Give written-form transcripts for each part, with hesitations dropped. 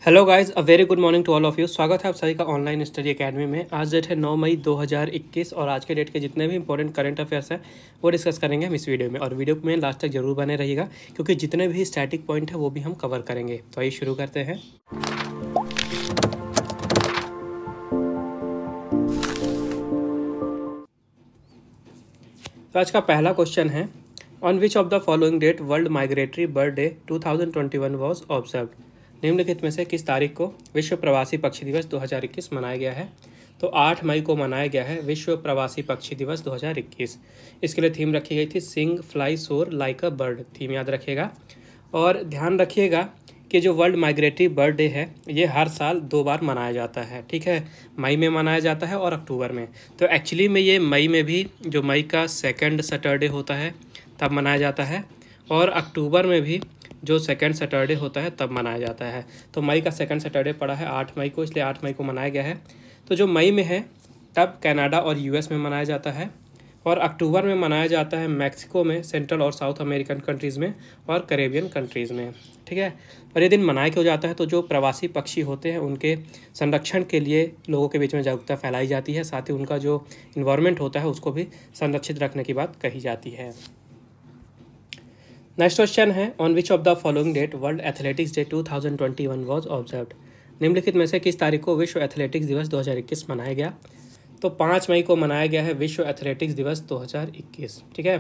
Hello guys, a very good morning to all of you. स्वागत है आप सभी का ऑनलाइन स्टडी एकेडमी में। आज डेट है 9 मई 2021 और आज के डेट के जितने भी इंपॉर्टेंट करंट अफेयर्स हैं वो डिस्कस करेंगे हम इस वीडियो में। और वीडियो में लास्ट तक जरूर बने रहिएगा क्योंकि जितने भी स्टैटिक पॉइंट है वो भी हम कवर करेंगे। तो आइए शुरू करते हैं। तो आज का पहला क्वेश्चन है, on which of the following date World Migratory Bird Day 2021 was observed. निम्नलिखित में से किस तारीख को विश्व प्रवासी पक्षी दिवस 2021 मनाया गया है। तो 8 मई को मनाया गया है विश्व प्रवासी पक्षी दिवस 2021। इसके लिए थीम रखी गई थी सिंग फ्लाई सोर लाइक अ बर्ड। थीम याद रखिएगा और ध्यान रखिएगा कि जो वर्ल्ड माइग्रेटरी बर्ड डे है ये हर साल 2 बार मनाया जाता है। ठीक है, मई में मनाया जाता है और अक्टूबर में। तो एक्चुअली में ये मई में भी जो मई का सेकंड सैटरडे होता है तब मनाया जाता है और अक्टूबर में भी जो सेकंड सैटरडे होता है तब मनाया जाता है। तो मई का सेकंड सैटरडे पड़ा है 8 मई को, इसलिए 8 मई को मनाया गया है। तो जो मई में है तब कनाडा और यूएस में मनाया जाता है और अक्टूबर में मनाया जाता है मैक्सिको में, सेंट्रल और साउथ अमेरिकन कंट्रीज़ में और कैरेबियन कंट्रीज़ में। ठीक है, और ये दिन मनाया क्यों जाता है? तो जो प्रवासी पक्षी होते हैं उनके संरक्षण के लिए लोगों के बीच में जागरूकता फैलाई जाती है, साथ ही उनका जो इन्वायरमेंट होता है उसको भी संरक्षित रखने की बात कही जाती है। नेक्स्ट क्वेश्चन है, on which of the following date World Athletics Day 2021 was observed. निम्नलिखित में से किस तारीख को विश्व एथलेटिक्स दिवस 2021 मनाया गया। तो 5 मई को मनाया गया है विश्व एथलेटिक्स दिवस 2021। ठीक है,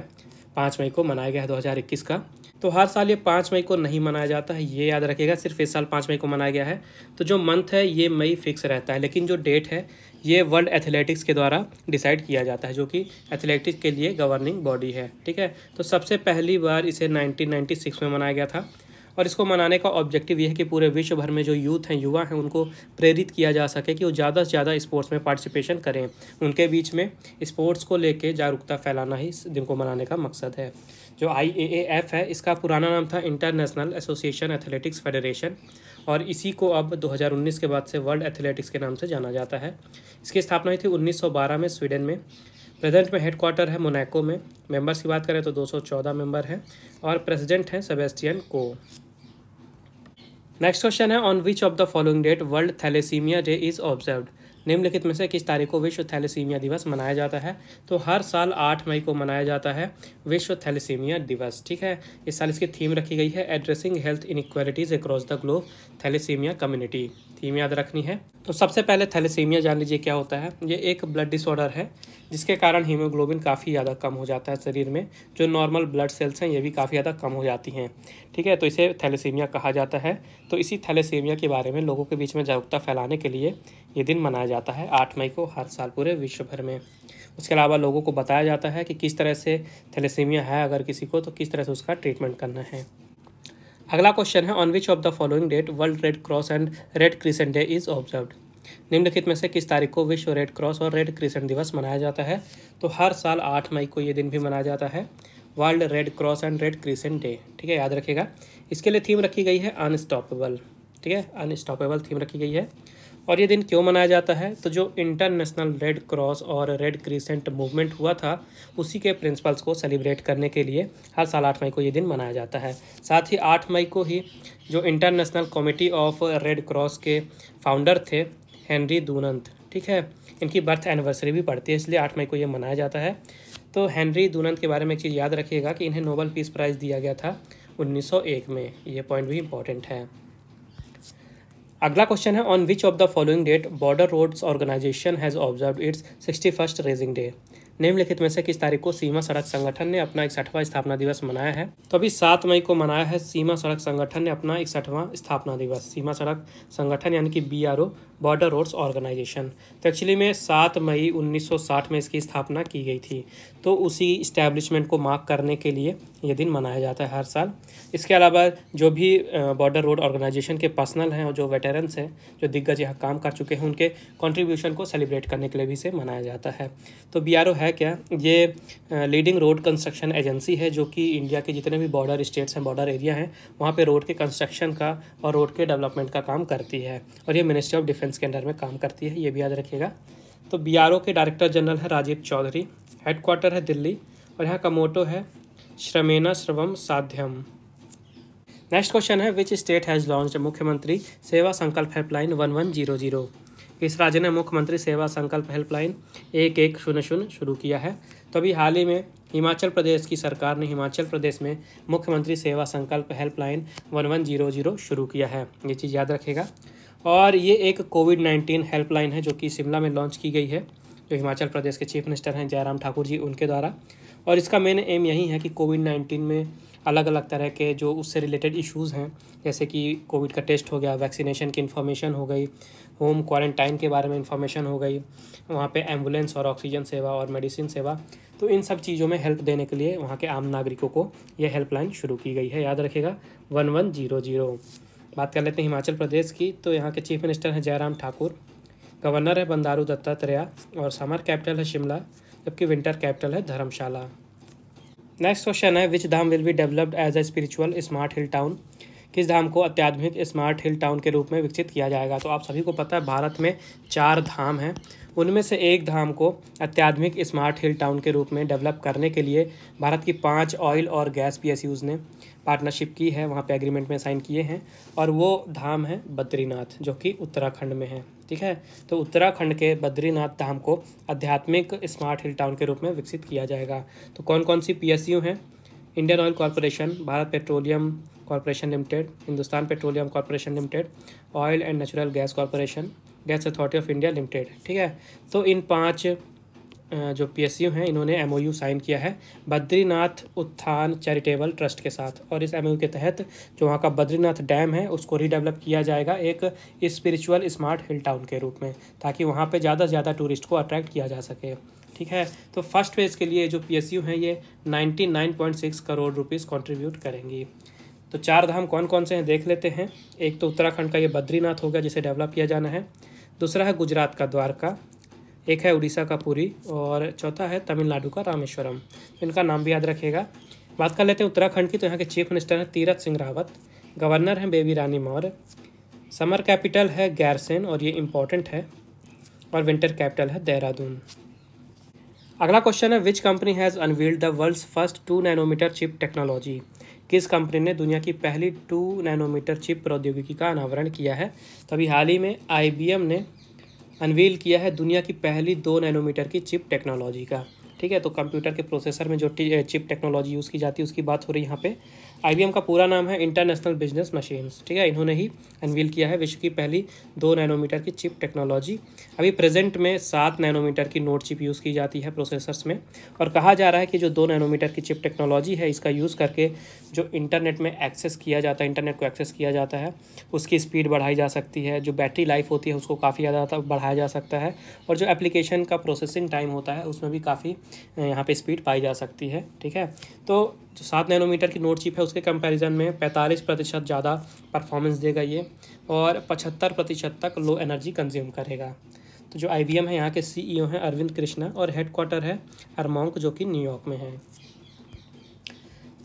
5 मई को मनाया गया है 2021 का। तो हर साल ये 5 मई को नहीं मनाया जाता है, ये याद रखिएगा। सिर्फ इस साल 5 मई को मनाया गया है। तो जो मंथ है ये मई फिक्स रहता है, लेकिन जो डेट है ये वर्ल्ड एथलेटिक्स के द्वारा डिसाइड किया जाता है, जो कि एथलेटिक्स के लिए गवर्निंग बॉडी है। ठीक है, तो सबसे पहली बार इसे 1996 में मनाया गया था और इसको मनाने का ऑब्जेक्टिव ये है कि पूरे विश्व भर में जो यूथ हैं, युवा हैं, उनको प्रेरित किया जा सके कि वो ज़्यादा से ज़्यादा स्पोर्ट्स में पार्टिसिपेशन करें। उनके बीच में स्पोर्ट्स को लेके जागरूकता फैलाना ही इस दिन को मनाने का मकसद है। जो IAAF है इसका पुराना नाम था इंटरनेशनल एसोसिएशन एथलेटिक्स फेडरेशन और इसी को अब 2019 के बाद से वर्ल्ड एथलेटिक्स के नाम से जाना जाता है। इसकी स्थापना हुई थी 1912 में स्वीडन में। प्रेजेंट में हेडक्वार्टर है मोनाको में। मेंबर्स की बात करें तो 214 मेंबर हैं और प्रेसिडेंट हैं सेबेस्टियन को। नेक्स्ट क्वेश्चन है, on which of the following date World Thalassemia Day is observed. निम्नलिखित में से किस तारीख को विश्व थैलेसीमिया दिवस मनाया जाता है। तो हर साल 8 मई को मनाया जाता है विश्व थैलेसीमिया दिवस। ठीक है, इस साल इसकी थीम रखी गई है addressing health inequalities across the globe Thalassemia community. Theme याद रखनी है। तो सबसे पहले थैलेसीमिया जान लीजिए क्या होता है। ये एक ब्लड डिसऑर्डर है जिसके कारण हीमोग्लोबिन काफ़ी ज़्यादा कम हो जाता है शरीर में। जो नॉर्मल ब्लड सेल्स हैं ये भी काफ़ी ज़्यादा कम हो जाती हैं। ठीक है, तो इसे थैलेसीमिया कहा जाता है। तो इसी थैलेसीमिया के बारे में लोगों के बीच में जागरूकता फैलाने के लिए ये दिन मनाया जाता है 8 मई को हर साल पूरे विश्व भर में। उसके अलावा लोगों को बताया जाता है कि किस तरह से थैलेसीमिया है अगर किसी को, तो किस तरह से उसका ट्रीटमेंट करना है। अगला क्वेश्चन है, on which of the following date World Red Cross and Red Crescent Day is observed. निम्नलिखित में से किस तारीख को विश्व रेड क्रॉस और रेड क्रिसेंट दिवस मनाया जाता है। तो हर साल 8 मई को ये दिन भी मनाया जाता है world Red Cross and Red Crescent day. ठीक है, याद रखिएगा। इसके लिए थीम रखी गई है अनस्टॉपेबल। ठीक है, अनस्टॉपेबल थीम रखी गई है। और ये दिन क्यों मनाया जाता है? तो जो इंटरनेशनल रेड क्रॉस और रेड क्रिसेंट मूवमेंट हुआ था उसी के प्रिंसिपल्स को सेलिब्रेट करने के लिए हर साल 8 मई को ये दिन मनाया जाता है। साथ ही 8 मई को ही जो international committee of red cross के फाउंडर थे हेनरी डुनंट, ठीक है, इनकी बर्थ एनिवर्सरी भी पड़ती है, इसलिए 8 मई को ये मनाया जाता है। तो हेनरी डुनंट के बारे में एक चीज़ याद रखिएगा कि इन्हें नोबेल पीस प्राइज़ दिया गया था 1901 में। ये पॉइंट भी इंपॉर्टेंट है। अगला क्वेश्चन है, on which of the following date Border Roads Organisation has observed its 61st raising day. निम्नलिखित में से किस तारीख को सीमा सड़क संगठन ने अपना 61वां स्थापना दिवस मनाया है। तो अभी 7 मई को मनाया है सीमा सड़क संगठन ने अपना 61वां स्थापना दिवस। सीमा सड़क संगठन यानी कि BRO, बॉर्डर रोड्स ऑर्गेनाइजेशन। तो एक्चुअली में 7 मई 1960 में इसकी स्थापना की गई थी। तो उसी इस्टेब्लिशमेंट को मार्क करने के लिए ये दिन मनाया जाता है हर साल। इसके अलावा जो भी बॉर्डर रोड ऑर्गेनाइजेशन के पर्सनल हैं और जो वेटरन्स हैं, जो दिग्गज यहाँ काम कर चुके हैं, उनके कंट्रीब्यूशन को सेलिब्रेट करने के लिए भी इसे मनाया जाता है। तो BRO है क्या? ये लीडिंग रोड कंस्ट्रक्शन एजेंसी है जो कि इंडिया के जितने भी बॉर्डर स्टेट्स हैं, बॉर्डर एरिया हैं, वहाँ पे रोड के कंस्ट्रक्शन का और रोड के डेवलपमेंट का काम करती है और ये मिनिस्ट्री ऑफ डिफेंस के अंडर में काम करती है, ये भी याद रखिएगा। तो BRO के डायरेक्टर जनरल है राजीव चौधरी। हेडक्वार्टर है दिल्ली और यहाँ का मोटो है श्रमेना श्रवम साध्यम। नेक्स्ट क्वेश्चन है विच स्टेट हैज़ लॉन्च्ड मुख्यमंत्री सेवा संकल्प हेल्पलाइन 1100। किस राज्य ने मुख्यमंत्री सेवा संकल्प हेल्पलाइन 1100 शुरू किया है? तो अभी हाल ही में हिमाचल प्रदेश की सरकार ने हिमाचल प्रदेश में मुख्यमंत्री सेवा संकल्प हेल्पलाइन 1100 शुरू किया है, ये चीज़ याद रखेगा। और ये एक कोविड-19 हेल्पलाइन है जो कि शिमला में लॉन्च की गई है, जो हिमाचल प्रदेश के चीफ मिनिस्टर हैं जयराम ठाकुर जी, उनके द्वारा। और इसका मेन एम यही है कि कोविड-19 में अलग अलग तरह के जो उससे रिलेटेड इश्यूज़ हैं, जैसे कि कोविड का टेस्ट हो गया, वैक्सीनेशन की इन्फॉर्मेशन हो गई, होम क्वारंटाइन के बारे में इन्फॉर्मेशन हो गई, वहाँ पे एम्बुलेंस और ऑक्सीजन सेवा और मेडिसिन सेवा, तो इन सब चीज़ों में हेल्प देने के लिए वहाँ के आम नागरिकों को ये हेल्पलाइन शुरू की गई है, याद रखेगा 1100। बात कर लेते हैं हिमाचल प्रदेश की। तो यहाँ के चीफ मिनिस्टर हैं जयराम ठाकुर, गवर्नर है बंडारू दत्तात्रेय और समर कैपिटल है शिमला, जबकि विंटर कैपिटल है धर्मशाला। नेक्स्ट क्वेश्चन है which dham will be developed as a spiritual smart hill town. किस धाम को आध्यात्मिक स्मार्ट हिल टाउन के रूप में विकसित किया जाएगा? तो आप सभी को पता है भारत में 4 धाम हैं, उनमें से एक धाम को आध्यात्मिक स्मार्ट हिल टाउन के रूप में डेवलप करने के लिए भारत की 5 ऑयल और गैस पीएसयूज़ ने पार्टनरशिप की है, वहाँ पे एग्रीमेंट में साइन किए हैं। और वो धाम है बद्रीनाथ, जो कि उत्तराखंड में है। ठीक है, तो उत्तराखंड के बद्रीनाथ धाम को आध्यात्मिक स्मार्ट हिल टाउन के रूप में विकसित किया जाएगा। तो कौन कौन सी पीएसयू हैं? Indian oil corporation, Bharat petroleum corporation limited, Hindustan petroleum corporation limited, oil and natural gas corporation, gas authority of India limited. ठीक है, तो इन 5 जो पीएसयू हैं इन्होंने एमओयू साइन किया है बद्रीनाथ उत्थान चैरिटेबल ट्रस्ट के साथ। और इस एमओयू के तहत जो वहाँ का बद्रीनाथ डैम है उसको रीडेवलप किया जाएगा एक स्पिरिचुअल स्मार्ट हिल टाउन के रूप में, ताकि वहाँ पे ज़्यादा से ज़्यादा टूरिस्ट को अट्रैक्ट किया जा सके। ठीक है, तो फर्स्ट फेज़ के लिए जो पीएसयू हैं ये 99.6 करोड़ रुपीज़ कॉन्ट्रीब्यूट करेंगी। तो 4 धाम कौन कौन से हैं देख लेते हैं। एक तो उत्तराखंड का ये बद्रीनाथ होगा जिसे डेवलप किया जाना है, दूसरा है गुजरात का द्वारका, एक है उड़ीसा का पुरी और चौथा है तमिलनाडु का रामेश्वरम। इनका नाम भी याद रखिएगा। बात कर लेते हैं उत्तराखंड की। तो यहाँ के चीफ मिनिस्टर हैं तीरथ सिंह रावत, गवर्नर हैं बेबी रानी मौर्य, समर कैपिटल है गैरसेन और ये इम्पॉर्टेंट है, और विंटर कैपिटल है देहरादून। अगला क्वेश्चन है which company has unveiled the world's first 2 nanometer chip technology. किस कंपनी ने दुनिया की पहली 2 नैनोमीटर चिप प्रौद्योगिकी का अनावरण किया है? तो अभी हाल ही में IBM ने अनवील किया है दुनिया की पहली 2 नैनोमीटर की चिप टेक्नोलॉजी का। ठीक है, तो कंप्यूटर के प्रोसेसर में जो चिप टेक्नोलॉजी यूज़ की जाती है उसकी बात हो रही है यहाँ पे। IBM का पूरा नाम है इंटरनेशनल बिजनेस मशीन्स। ठीक है, इन्होंने ही अनवील किया है विश्व की पहली 2 नैनोमीटर की चिप टेक्नोलॉजी। अभी प्रेजेंट में 7 नैनोमीटर की नोट चिप यूज़ की जाती है प्रोसेसर्स में, और कहा जा रहा है कि जो 2 नैनोमीटर की चिप टेक्नोलॉजी है इसका यूज़ करके जो इंटरनेट में एक्सेस किया जाता है, इंटरनेट को एक्सेस किया जाता है, उसकी स्पीड बढ़ाई जा सकती है, जो बैटरी लाइफ होती है उसको काफ़ी ज़्यादा बढ़ाया जा सकता है, और जो एप्लीकेशन का प्रोसेसिंग टाइम होता है उसमें भी काफ़ी यहाँ पे स्पीड पाई जा सकती है। ठीक है, तो जो 7 नैनोमीटर की नोट चिप है उसके कंपैरिजन में 45% ज़्यादा परफॉर्मेंस देगा ये, और 75% तक लो एनर्जी कंज्यूम करेगा। तो जो IBM है यहाँ के CEO हैं अरविंद कृष्णा और हेडक्वार्टर है अरमोंक जो कि न्यूयॉर्क में है।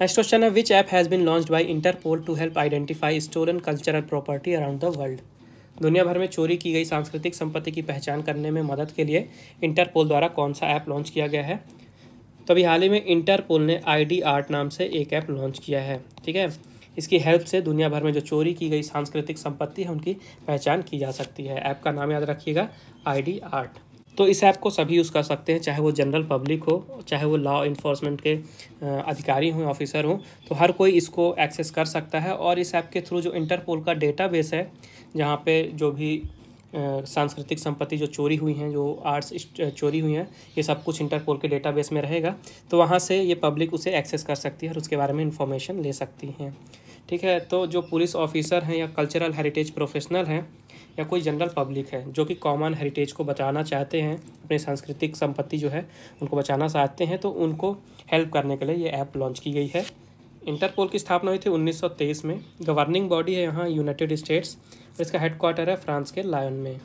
नेक्स्ट क्वेश्चन है which app has been launched by Interpol to help identify stolen cultural property around the world. दुनिया भर में चोरी की गई सांस्कृतिक संपत्ति की पहचान करने में मदद के लिए इंटरपोल द्वारा कौन सा ऐप लॉन्च किया गया है? तो अभी हाल ही में इंटरपोल ने ID आर्ट नाम से एक ऐप लॉन्च किया है। ठीक है, इसकी हेल्प से दुनिया भर में जो चोरी की गई सांस्कृतिक संपत्ति है उनकी पहचान की जा सकती है। ऐप का नाम याद रखिएगा ID आर्ट। तो इस ऐप को सभी यूज़ कर सकते हैं, चाहे वो जनरल पब्लिक हो, चाहे वो लॉ इन्फोर्समेंट के अधिकारी हों, ऑफिसर हों, तो हर कोई इसको एक्सेस कर सकता है। और इस ऐप के थ्रू जो इंटरपोल का डेटाबेस है, जहाँ पे जो भी सांस्कृतिक संपत्ति जो चोरी हुई हैं, जो आर्ट्स चोरी हुई हैं, ये सब कुछ इंटरपोल के डेटाबेस में रहेगा। तो वहाँ से ये पब्लिक उसे एक्सेस कर सकती है और उसके बारे में इंफॉर्मेशन ले सकती हैं। ठीक है, तो जो पुलिस ऑफिसर हैं या कल्चरल हेरिटेज प्रोफेशनल हैं या कोई जनरल पब्लिक है जो कि कॉमन हेरिटेज को बचाना चाहते हैं, अपनी सांस्कृतिक संपत्ति जो है उनको बचाना चाहते हैं, तो उनको हेल्प करने के लिए ये ऐप लॉन्च की गई है। इंटरपोल की स्थापना हुई थी 1923 में। गवर्निंग बॉडी है यहाँ यूनाइटेड स्टेट्स, और इसका हेडक्वार्टर है फ्रांस के लायन में।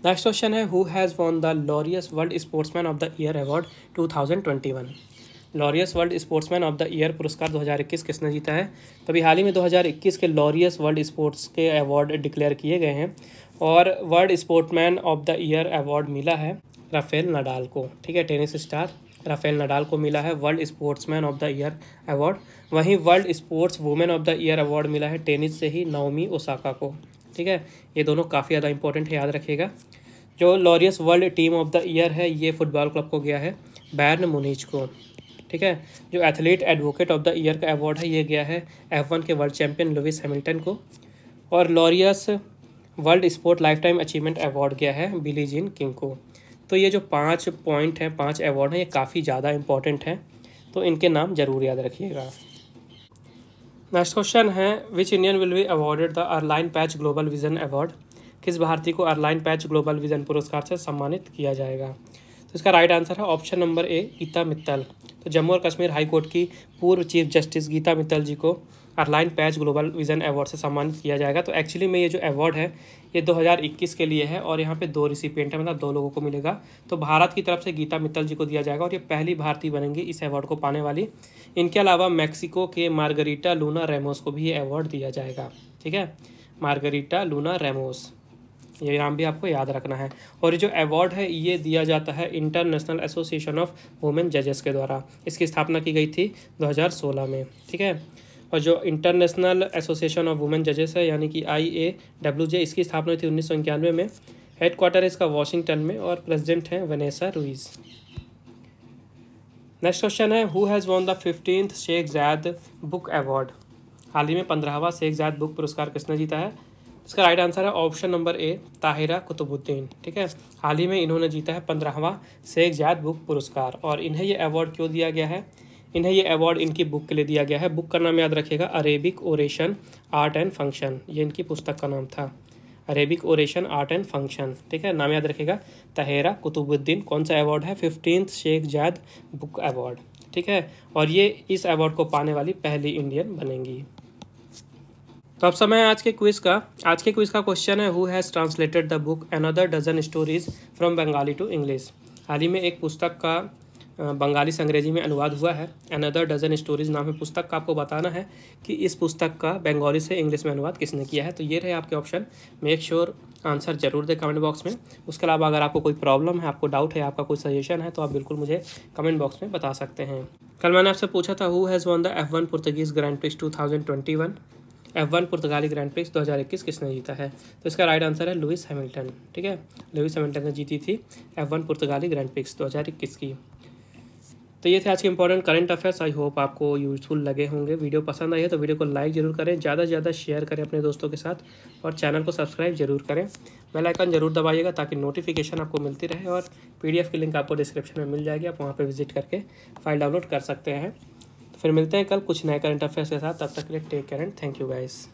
नेक्स्ट क्वेश्चन है who has won the Laureus world sportsman of the year award 2021। Laureus world sportsman of the year पुरस्कार 2021 किसने जीता है? तो अभी हाल ही में 2021 के लॉरियस वर्ल्ड स्पोर्ट्स के अवार्ड डिक्लेयर किए गए हैं, और world sportsman of the year award मिला है राफेल नडाल को। ठीक है, टेनिस स्टार राफेल नडाल को मिला है world sportsman of the year award. वहीं world sports women of the year award मिला है टेनिस से ही नाओमी ओसाका को। ठीक है, ये दोनों काफ़ी ज़्यादा इंपॉर्टेंट है, याद रखिएगा। जो Laureus world team of the year है ये फुटबॉल क्लब को गया है बायर्न मुनीच को। ठीक है, जो athlete advocate of the year का अवार्ड है ये गया है F1 के वर्ल्ड चैंपियन लुइस हैमिल्टन को। और Laureus world sport life time achievement award गया है बिली जीन किंग को। तो ये जो 5 पॉइंट हैं, 5 अवार्ड हैं, ये काफ़ी ज़्यादा इंपॉर्टेंट हैं, तो इनके नाम जरूर याद रखिएगा। नेक्स्ट क्वेश्चन है which Indian will be awarded the Arline Pacht global vision award. किस भारतीय को अरलाइन पैच ग्लोबल विजन पुरस्कार से सम्मानित किया जाएगा। तो इसका राइट आंसर है option number A Geeta Mittal. तो जम्मू और कश्मीर हाई कोर्ट की पूर्व चीफ जस्टिस गीता मित्तल जी को Arline Pacht global vision award से सम्मानित किया जाएगा। तो एक्चुअली में ये जो अवार्ड है ये 2021 के लिए है और यहाँ पे 2 रिसिपिएंट है, मतलब 2 लोगों को मिलेगा। तो भारत की तरफ से गीता मित्तल जी को दिया जाएगा और ये पहली भारतीय बनेंगी इस अवार्ड को पाने वाली। इनके अलावा मैक्सिको के मार्गरीटा लूना रेमोस को भी ये अवार्ड दिया जाएगा। ठीक है, मार्गरीटा लूना रेमोस, ये नाम भी आपको याद रखना है। और ये जो अवार्ड है ये दिया जाता है इंटरनेशनल एसोसिएशन ऑफ वुमेन जजेस के द्वारा। इसकी स्थापना की गई थी 2016 में। ठीक है, और जो इंटरनेशनल एसोसिएशन ऑफ वुमेन जजेस है यानी कि IAWJ, इसकी स्थापना हुई थी 1991 में। हेडक्वार्टर इसका वॉशिंगटन में और प्रेसिडेंट हैं वेनेसा रुइज। नेक्स्ट क्वेश्चन है who has won the 15th Sheikh Zayed book award. हाल ही में 15वां शेख जायद बुक पुरस्कार किसने जीता है। इसका राइट आंसर है option number A Tahera Qutbuddin. ठीक है, हाल ही में इन्होंने जीता है 15वां शेख जायद बुक पुरस्कार। और इन्हें ये अवार्ड क्यों दिया गया है, इन्हें ये अवार्ड इनकी बुक के लिए दिया गया है। बुक का नाम याद रखिएगा Arabic oration art and function, ये इनकी पुस्तक का नाम था Arabic oration art and function. ठीक है, नाम याद रखिएगा ताहिरा कुतुबुद्दीन। कौन सा अवार्ड है, 15th Sheikh Zayed book award. ठीक है, और ये इस अवार्ड को पाने वाली पहली इंडियन बनेंगी। तो अब समय है आज के क्विज का। आज के क्विज का क्वेश्चन है who has translated the book another dozen stories from Bengali to English. हाल ही में एक पुस्तक का बंगाली से अंग्रेजी में अनुवाद हुआ है, अनदर डजन स्टोरीज नाम है पुस्तक का। आपको बताना है कि इस पुस्तक का बंगाली से इंग्लिश में अनुवाद किसने किया है। तो ये रहे आपके ऑप्शन, मेक श्योर आंसर जरूर दें कमेंट बॉक्स में। उसके अलावा अगर आपको कोई प्रॉब्लम है, आपको डाउट है, आपका कोई सजेशन है तो आप बिल्कुल मुझे कमेंट बॉक्स में बता सकते हैं। कल मैंने आपसे पूछा था who has won the F1 Portuguese grand prix 2021। F1 पुर्तगाली ग्रैंड प्रिक्स 2021 किसने जीता है। तो इसका राइट आंसर है लुइस हैमिल्टन। ठीक है, लुइस हैमिल्टन ने जीती थी F1 पुर्तगाली ग्रैंड प्रिक्स 2021 की। तो ये थे आज के important current affairs. I hope आपको यूजफुल लगे होंगे। वीडियो पसंद आई है तो वीडियो को लाइक जरूर करें, ज़्यादा से ज़्यादा शेयर करें अपने दोस्तों के साथ और चैनल को सब्सक्राइब जरूर करें। बेल आइकन जरूर दबाइएगा ताकि नोटिफिकेशन आपको मिलती रहे। और PDF की लिंक आपको डिस्क्रिप्शन में मिल जाएगी, आप वहाँ पर विजिट करके फाइल डाउनलोड कर सकते हैं। तो फिर मिलते हैं कल कुछ नए करंट अफेयर्स के साथ। तब तक के लिए take care and thank you guys.